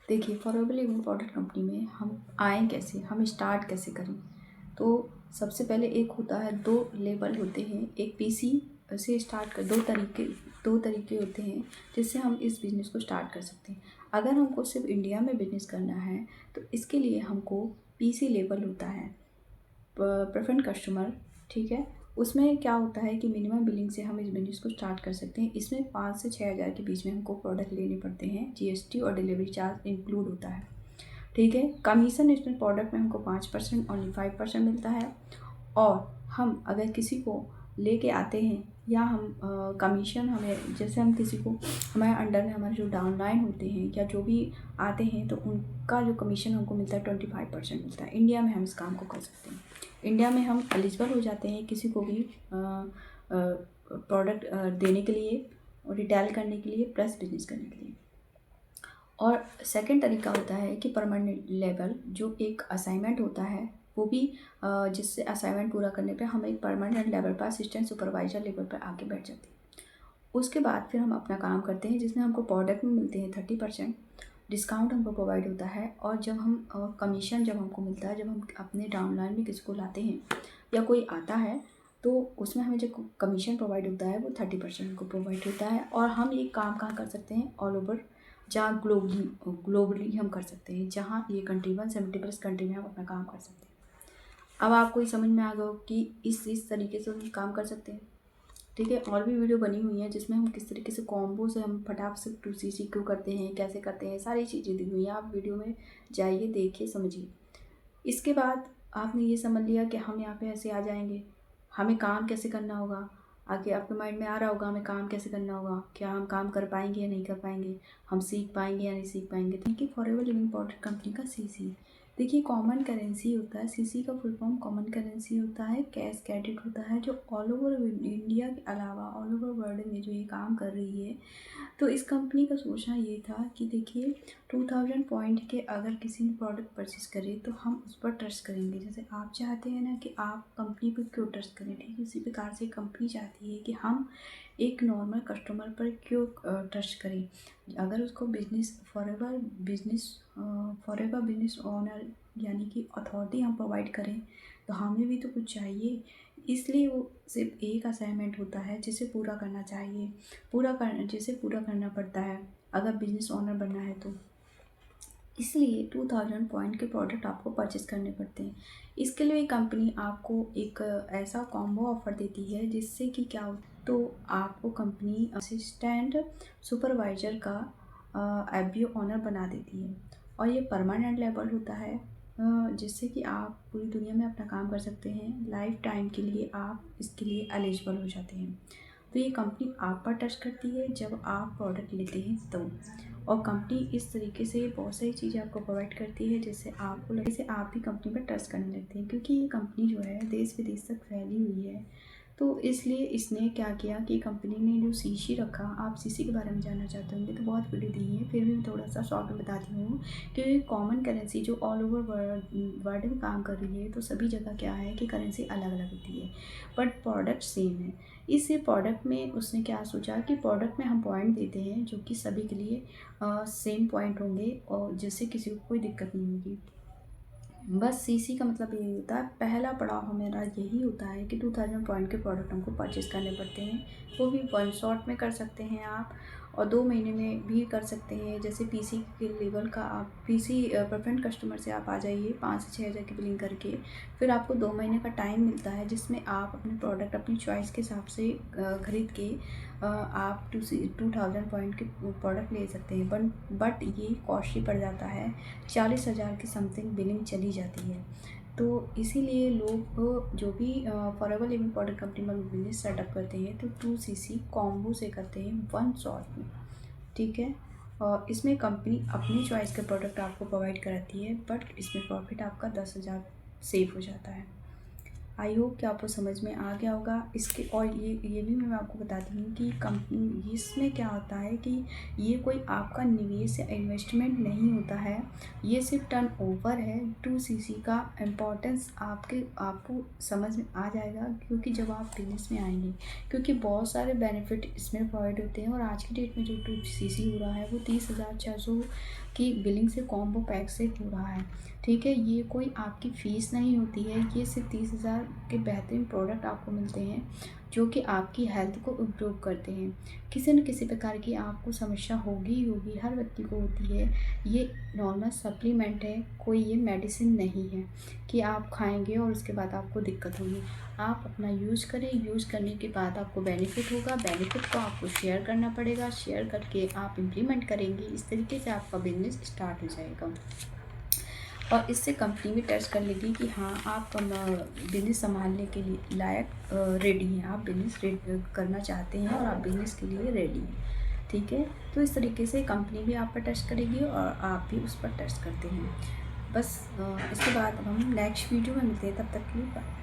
देखिए, forever living product company में हम आएँ कैसे, हम स्टार्ट कैसे करें? तो सबसे पहले एक होता है, 2 लेवल होते हैं। एक पीसी से स्टार्ट कर 2 तरीके होते हैं जिससे हम इस बिज़नेस को स्टार्ट कर सकते हैं। अगर हमको सिर्फ इंडिया में बिज़नेस करना है तो इसके लिए हमको पीसी लेवल होता है, प्रेफरेंट कस्टमर, ठीक है? उसमें क्या होता है कि मिनिमम बिलिंग से हम इस बिज़नेस को स्टार्ट कर सकते हैं। इसमें 5 से 6 हज़ार के बीच में हमको प्रोडक्ट लेने पड़ते हैं। जीएसटी और डिलीवरी चार्ज इंक्लूड होता है, ठीक है? कमीशन इसमें प्रोडक्ट में हमको 5%, ओनली 5% मिलता है। और हम अगर किसी को लेके आते हैं या हम कमीशन हमें, जैसे हम किसी को, हमारे अंडर में हमारे जो डाउनलाइन होते हैं या जो भी आते हैं तो उनका जो कमीशन हमको मिलता है 25% मिलता है। इंडिया में हम इस काम को कर सकते हैं। इंडिया में हम एलिजिबल हो जाते हैं किसी को भी प्रोडक्ट देने के लिए और रिटेल करने के लिए प्लस बिजनेस करने के लिए। और सेकंड तरीका होता है कि परमानेंट लेवल, जो एक असाइनमेंट होता है वो भी, जिससे असाइनमेंट पूरा करने पे हम एक परमानेंट लेवल पर असिस्टेंट सुपरवाइजर लेवल पर आके बैठ जाते हैं। उसके बाद फिर हम अपना काम करते हैं जिसमें हमको प्रोडक्ट में मिलते हैं 30% डिस्काउंट हमको प्रोवाइड होता है। और जब हम कमीशन जब हमको मिलता है, जब हम अपने डाउनलाइन में किसी को लाते हैं या कोई आता है तो उसमें हमें जो कमीशन प्रोवाइड होता है वो 30% को प्रोवाइड होता है। और हम ये काम कहाँ कर सकते हैं? ऑल ओवर, जहाँ ग्लोबली हम कर सकते हैं, जहाँ ये कंट्री 170+ कंट्री में हम अपना काम कर सकते हैं। अब आपको ये समझ में आ गया हो कि इस तरीके से हम काम कर सकते हैं, ठीक है? और भी वीडियो बनी हुई है जिसमें हम किस तरीके से कॉम्बो से हम फटाफट से 2cc क्यों करते हैं, कैसे करते हैं, सारी चीज़ें दी हुई हैं। आप वीडियो में जाइए, देखिए, समझिए। इसके बाद आपने ये समझ लिया कि हम यहाँ पे ऐसे आ जाएंगे, हमें काम कैसे करना होगा। आगे आपके माइंड में आ रहा होगा हमें काम कैसे करना होगा, क्या हम काम कर पाएंगे या नहीं कर पाएंगे, हम सीख पाएंगे या नहीं सीख पाएंगे। देखिए, फॉरएवर लिविंग प्रोडक्ट कंपनी का सीसी, देखिए, कॉमन करेंसी होता है। सीसी का फुल फॉर्म कॉमन करेंसी होता है, कैश क्रेडिट होता है, जो ऑल ओवर इंडिया के अलावा ऑल ओवर वर्ल्ड में जो ये काम कर रही है। तो इस कंपनी का सोचना ये था कि देखिए, 2000 पॉइंट के अगर किसी ने प्रोडक्ट परचेस करे तो हम उस पर ट्रस्ट करेंगे। जैसे आप चाहते हैं ना कि आप कंपनी पर क्यों ट्रस्ट करें, ठीक है? इसी प्रकार से कंपनी चाहती है कि हम एक नॉर्मल कस्टमर पर क्यों ट्रस्ट करें। अगर उसको फॉरएवर बिजनेस ओनर यानी कि अथॉरिटी हम प्रोवाइड करें तो हमें भी तो कुछ चाहिए। इसलिए वो सिर्फ एक असाइनमेंट होता है जिसे पूरा करना चाहिए, जिसे पूरा करना पड़ता है अगर बिजनेस ओनर बनना है तो। इसलिए 2000 पॉइंट के प्रोडक्ट आपको परचेस करने पड़ते हैं। इसके लिए कंपनी आपको एक ऐसा कॉम्बो ऑफर देती है जिससे कि क्या हो, तो आपको कंपनी असिस्टेंट सुपरवाइजर का एफबीओ ऑनर बना देती है। और ये परमानेंट लेवल होता है, जिससे कि आप पूरी दुनिया में अपना काम कर सकते हैं। लाइफ टाइम के लिए आप इसके लिए एलिजिबल हो जाते हैं। तो ये कंपनी आप पर ट्रस्ट करती है जब आप प्रोडक्ट लेते हैं तो। और कंपनी इस तरीके से बहुत सारी चीज़ें आपको प्रोवाइड करती है जिससे आप भी कंपनी पर ट्रस्ट करने लगते हैं, क्योंकि ये कंपनी जो है देश विदेश तक फैली हुई है। तो इसलिए इसने क्या किया कि कंपनी ने जो सीसी रखा, आप सीसी के बारे में जानना चाहते होंगे तो बहुत वीडियो दी है, फिर भी मैं थोड़ा सा शॉर्ट में बताती हूँ कि कॉमन करेंसी जो ऑल ओवर वर्ल्ड में काम कर रही है, तो सभी जगह क्या है कि करेंसी अलग अलग होती है बट प्रोडक्ट सेम है। इस प्रोडक्ट में उसने क्या सोचा कि प्रोडक्ट में हम पॉइंट देते हैं जो कि सभी के लिए सेम पॉइंट होंगे और जिससे किसी को कोई दिक्कत नहीं होगी। बस सीसी का मतलब यही होता है। पहला पड़ाव हमारा यही होता है कि 2000 पॉइंट के प्रोडक्ट हमको परचेज़ करने पड़ते हैं। वो भी 1 शॉट में कर सकते हैं आप, और 2 महीने में भी कर सकते हैं। जैसे पीसी के लेवल का आप पीसी प्रेफरेंट कस्टमर से आप आ जाइए 5 से 6 हज़ार की बिलिंग करके, फिर आपको 2 महीने का टाइम मिलता है जिसमें आप अपने प्रोडक्ट अपनी चॉइस के हिसाब से ख़रीद के आप 2000 पॉइंट के प्रोडक्ट ले सकते हैं। बट ये कॉस्टली पड़ जाता है, 40,000 की समथिंग बिलिंग चली जाती है। तो इसीलिए लोग जो भी फॉरएवर लिविंग प्रोडक्ट कंपनी में बिजनेस सेटअप करते हैं तो 2cc कॉम्बो से करते हैं 1 शॉट में, ठीक है? और इसमें कंपनी अपनी चॉइस के प्रोडक्ट आपको प्रोवाइड कराती है, बट इसमें प्रॉफिट आपका 10,000 सेव हो जाता है। आई होप कि आपको समझ में आ गया होगा। इसके और ये भी मैं आपको बता दूँ कि कंपनी इसमें क्या होता है कि ये कोई आपका निवेश या इन्वेस्टमेंट नहीं होता है, ये सिर्फ टर्नओवर है। 2cc का इम्पोर्टेंस आपको समझ में आ जाएगा क्योंकि जब आप बिजनेस में आएंगे, क्योंकि बहुत सारे बेनिफिट इसमें प्रोवाइड होते हैं। और आज की डेट में जो 2cc हो रहा है वो 30,400 की बिलिंग से कॉम्बो पैक से हो रहा है। ठीक है, ये कोई आपकी फ़ीस नहीं होती है, ये सिर्फ 30,000 के बेहतरीन प्रोडक्ट आपको मिलते हैं जो कि आपकी हेल्थ को इम्प्रूव करते हैं। किसी न किसी प्रकार की आपको समस्या होगी ही होगी, हर व्यक्ति को होती है। ये नॉर्मल सप्लीमेंट है, कोई ये मेडिसिन नहीं है कि आप खाएंगे और उसके बाद आपको दिक्कत होगी। आप अपना यूज़ करें, यूज़ करने के बाद आपको बेनिफिट होगा, बेनिफिट को आपको शेयर करना पड़ेगा, शेयर करके आप इम्प्लीमेंट करेंगे, इस तरीके से आपका बिजनेस स्टार्ट हो जाएगा। और इससे कंपनी भी टेस्ट कर लेगी कि हाँ आप बिज़नेस संभालने के लिए लायक रेडी हैं, आप बिज़नेस करना चाहते हैं और आप बिज़नेस के लिए रेडी हैं। ठीक है, तो इस तरीके से कंपनी भी आप पर टेस्ट करेगी और आप भी उस पर टेस्ट करते हैं। बस इसके बाद अब हम नेक्स्ट वीडियो में मिलते हैं, तब तक के लिए बाय।